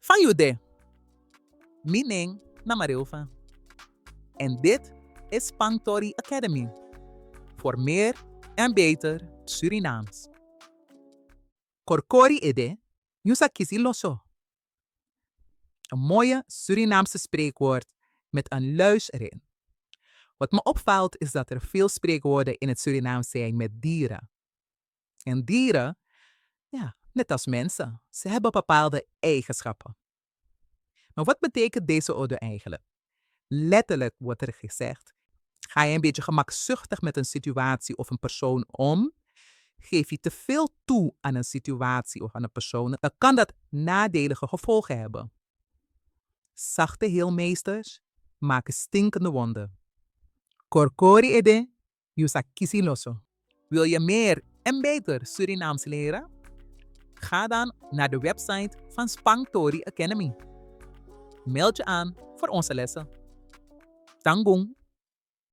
Van Jude, Mining Namarilva. En dit is Spangtori Academy. Voor meer en beter Surinaams. Korkori ede, yusa kisi loso. Een mooie Surinaamse spreekwoord met een luis erin. Wat me opvalt is dat er veel spreekwoorden in het Surinaams zijn met dieren. En dieren, ja, net als mensen, ze hebben bepaalde eigenschappen. Maar wat betekent deze ode eigenlijk? Letterlijk wordt er gezegd, ga je een beetje gemakzuchtig met een situatie of een persoon om, geef je te veel toe aan een situatie of aan een persoon, dan kan dat nadelige gevolgen hebben. Zachte heelmeesters maken stinkende wonden. Korkori ede, yusa kisi loso. Wil je meer en beter Surinaams leren? Ga dan naar de website van Spangtori Academy. Meld je aan voor onze lessen. Tanggung!